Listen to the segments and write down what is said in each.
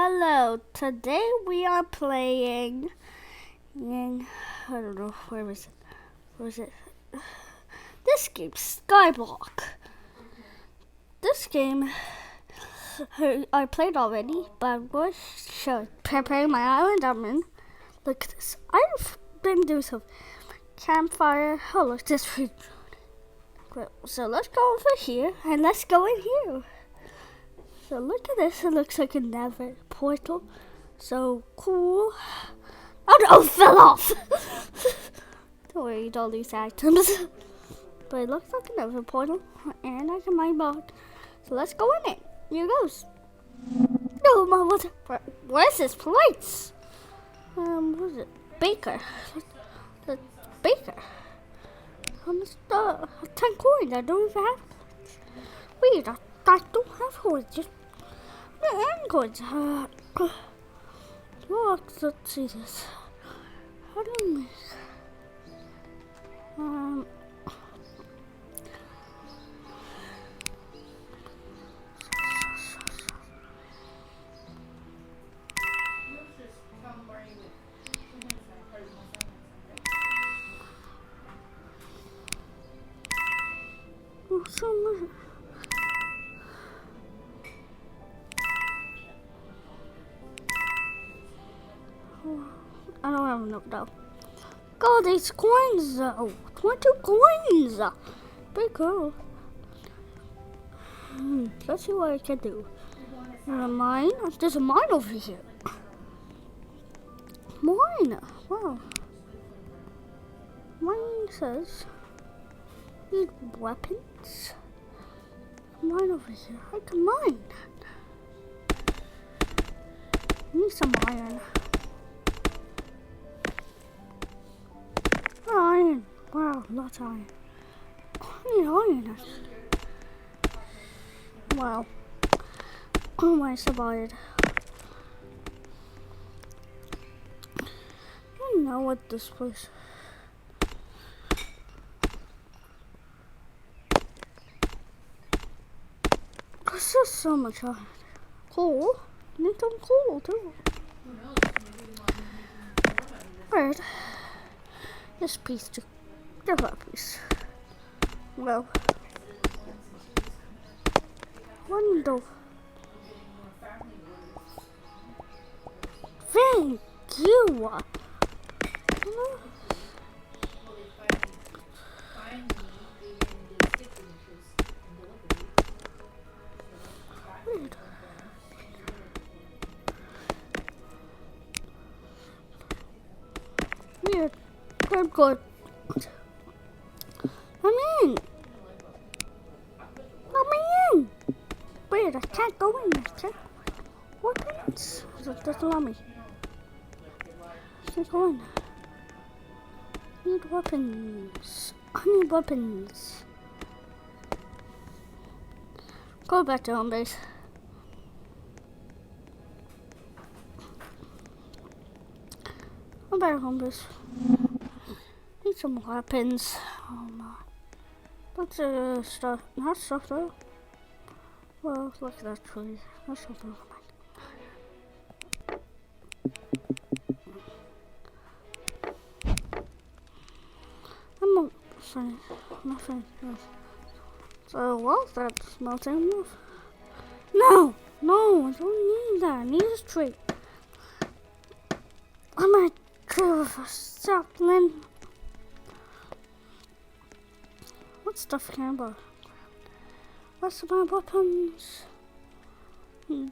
Hello, today we are playing in, I don't know, where is it? This game, Skyblock. This game, I played already, but I'm going to prepare my island I'm in. Look at this. I've been doing some campfire. Oh, look, this food. So let's go over here, and let's go in here. So look at this, it looks like a nether portal. So cool. Oh no, it fell off! Don't worry, don't lose items. But it looks like a nether portal, and I can mine block. So let's go in it. Here goes. No, my water. Where's this place? What is it? Baker. The baker. How much? 10 coins. I don't even have coins. Wait, I don't have coins. Just and coins. Look, let's see this. How do you make? Oh, so much. I don't have enough though. God, these coins though. 22 coins. Pretty cool. Let's see what I can do. Mine? There's a mine over here. Mine. Wow. Mine says need weapons. Mine over here. I can mine. Need some iron. Iron. Wow, lots of iron. I need iron. Wow. Oh my, survived. I don't know what this place. There's just so much iron. Coal. Need some coal too. Alright. This piece too. There's that piece. Well. Wonderful. Thank you. Weird. I'm good. I'm in. Weird, I can't go in. I can't. Weapons? Doesn't allow me. I can't go in. I need weapons. I need weapons. Go back to home base. I'm back at home base. Need some weapons. Oh my. That's stuff. Not stuff though. Well, look at that tree. That's something. I'm not saying nothing. So, what's that smelting? No, I don't need that. I need this tree. I might tree with a sapling. What stuff can I buy? What's my weapons?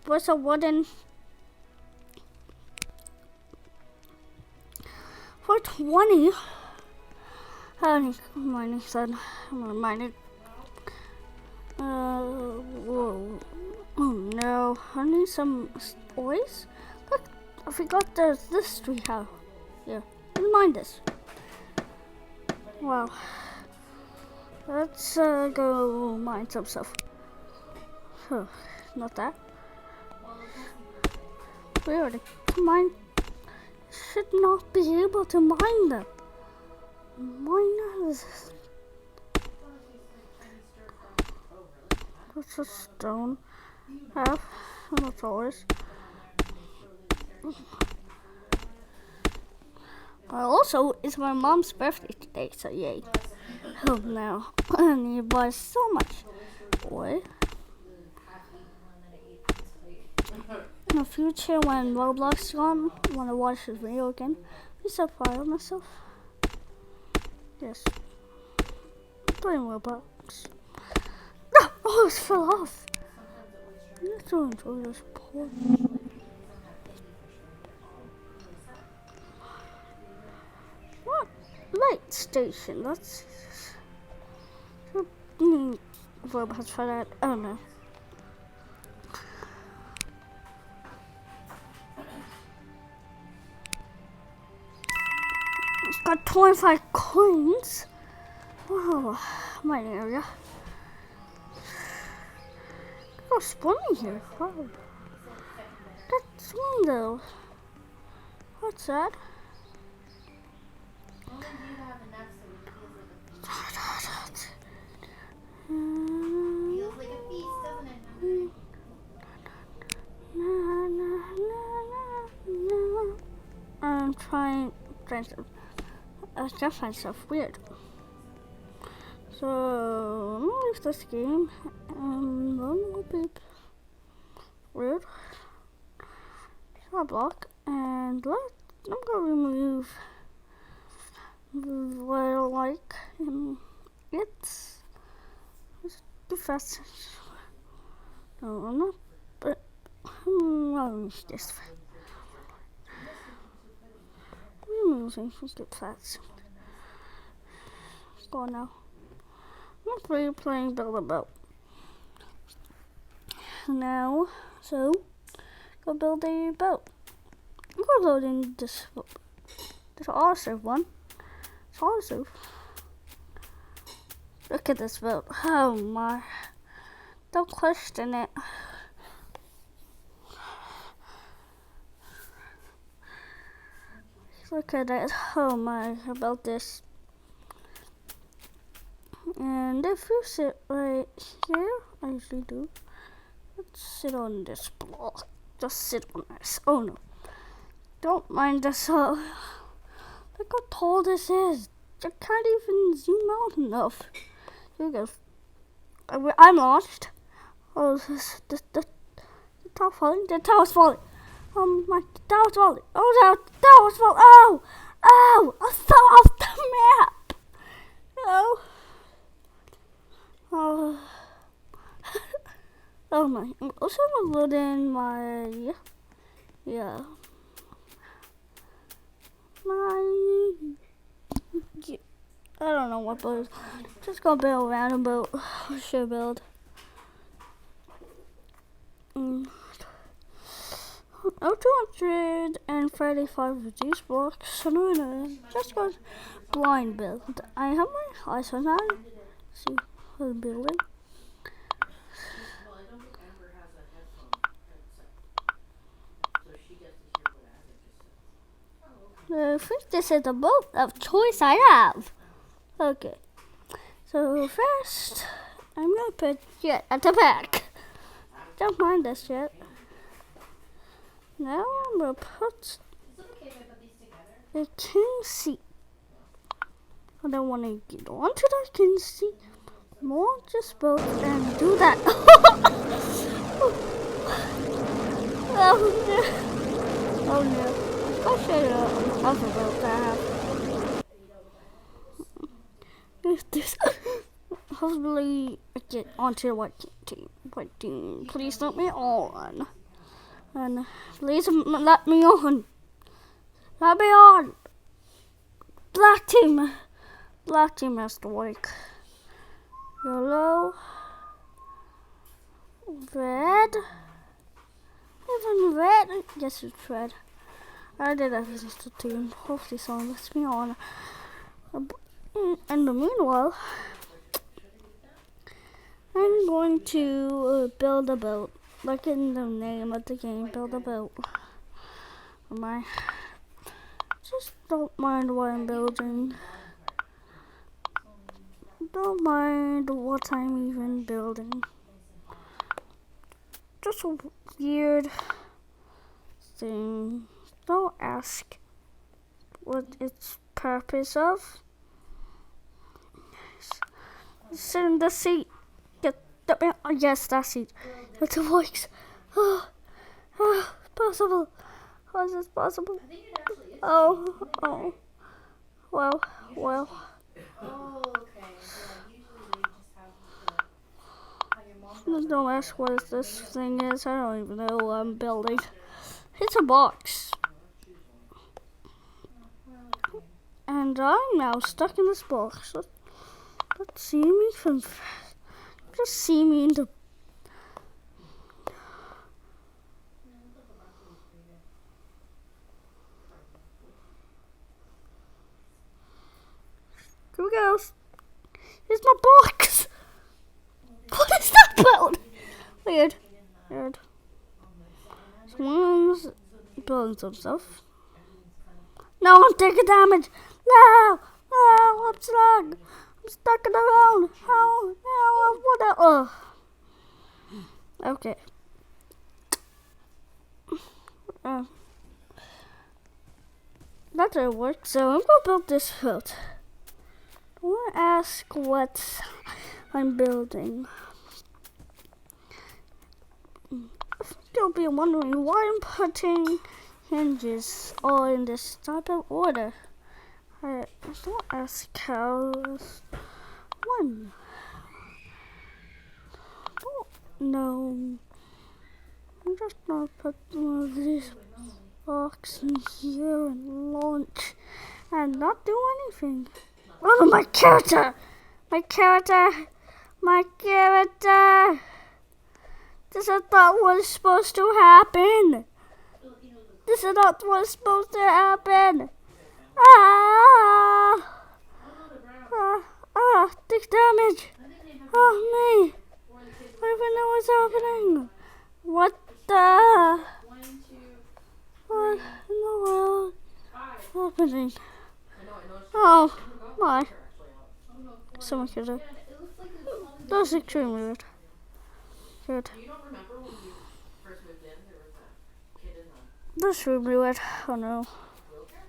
What's a wooden? For 20. I need mining then. I'm gonna mine it. Whoa. Oh no. I need some oils. Look, I forgot there's this tree house. Yeah. Let me mine this. Wow. Let's go mine some stuff. Not that. Weird. Mine should not be able to mine them. Mine is. That's a stone. Half. That's always. Also, it's my mom's birthday today, so yay. Oh no. And you buy so much. Boy. In the future, when Roblox is gone, I want to watch this video again. I'm so proud of myself. Yes. Playing Roblox. No! Oh, it fell off. You have to enjoy this part. What? Light station. That's. Roblox for that. Oh no. It's got 25 coins. Wow, my area. Oh, spawning here. Wow. That's window. What's that? Feels like a feast, doesn't it? I'm trying to just find stuff weird. So I'm gonna leave this game and then we'll be weird. Block and I'm gonna remove what I don't like. It's too fast. No, I'm not. But I'll use this. Removing too fast. Let's go now. I'm playing Build a Boat now. So go build a boat. I'm gonna load in this boat. This autosave one. It's autosave. Look at this boat. Oh my. Don't question it. Look at it. Oh my. About this. And if you sit right here, I usually do. Let's sit on this block. Just sit on this. Oh no. Don't mind this. Look how tall this is. I can't even zoom out enough. Here we go. I'm lost. Oh, the tower's falling. The tower's falling. Oh my, the tower's falling. Oh, the tower's falling. Oh, oh, I fell off the map. Oh. Oh. Oh my. I'm also gonna load in my, I don't know what boat. Just gonna build a random boat. Should build. 235 of these blocks. So no, just go blind build. I have my eyes on that. See who's building. I think this is the boat of choice I have. Okay. So first, I'm gonna put Jet at the back. Don't mind this yet. Now I'm gonna put the king seat. I don't want to get onto the king seat. More just boat and do that. Oh no! Oh no! I should have other boat that if this hopefully I get onto the white team. Please let me on. And please let me on. Let me on. Black team has to work. Yellow. Red. Even red. Yes, it's red. I did everything to team. Hopefully someone lets me on. In the meanwhile, I'm going to build a boat. Like in the name of the game, build a boat. Just don't mind what I'm building. Don't mind what I'm even building. Just a weird thing. Don't ask what its purpose of. Sit in the seat. Get the yes, that seat. It's a voice. Possible. How is this possible? I think it actually is. Oh. Well. Oh, okay. Yeah, usually they just have your mom. Don't ask what this thing is. I don't even know what I'm building. It's a box. And I'm now stuck in this box. Let's see me from. Just see me in the. Here we go. Here's my box. What is that about? Weird. Someone's building some stuff. No, I'm taking damage. No, I'm stuck. I'm stuck in the ground. Okay. That didn't work, so I'm gonna build this boat. I want to ask what I'm building. You'll be wondering why I'm putting hinges all in this type of order. I don't ask how. One. No. I'm just gonna put one of these blocks in here and launch and not do anything. Oh, my character! This is not what's supposed to happen. Take damage. Oh, me. I don't even know what's happening. What in the world is happening? Oh, my. Someone killed her. That was extremely weird. Good. You don't remember when you first moved in, there was a kid in the That's really weird. Oh no. wheelchair?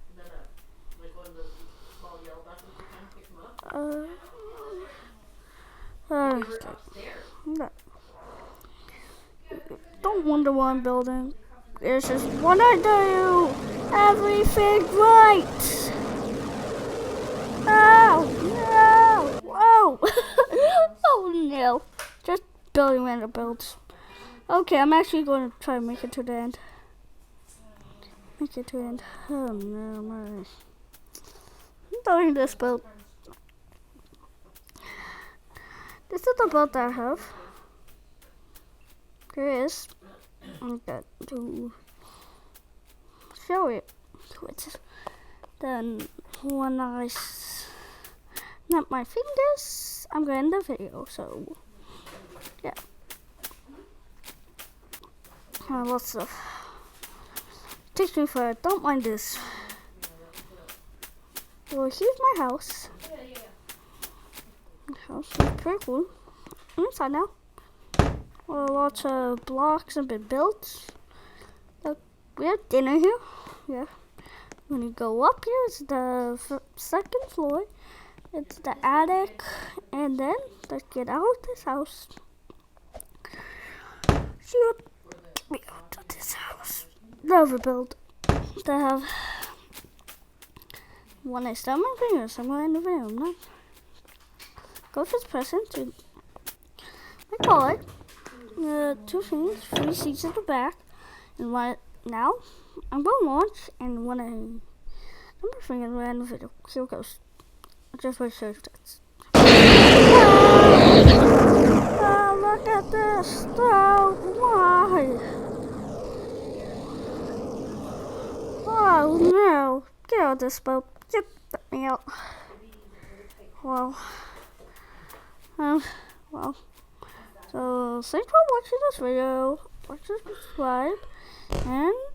And then like one of those small yellow buttons you kind of pick him up. We were upstairs. No. Don't wonder what I'm building. It's just what I do. Everything right. Oh no! Whoa! Oh no! Just building random builds. Okay, I'm actually going to try and make it to the end. Oh no, I'm building this build. This is the build that I have. There is. I'm going to show it. Then when I snap my fingers, I'm going to end the video. So yeah. Lots of takes me for. Don't mind this. Well, here's my house. The house is pretty cool. I'm inside now. Well, lots of blocks have been built. We have dinner here. Yeah. When you go up here, it's the second floor. It's the attic, and then let's get out of this house. See what we go to this house. Never built. They have when I start my finger somewhere in the room. No? Go for this present. I call it 2 things, 3 seats at the back, and one now. I'm going to launch, and when I'm finger in the end of the video. Here it goes. Just wait for that. Oh, look at this. Oh, why? Oh no. Get out of this boat. Get me out. Well. So thanks for watching this video. Watch and subscribe. And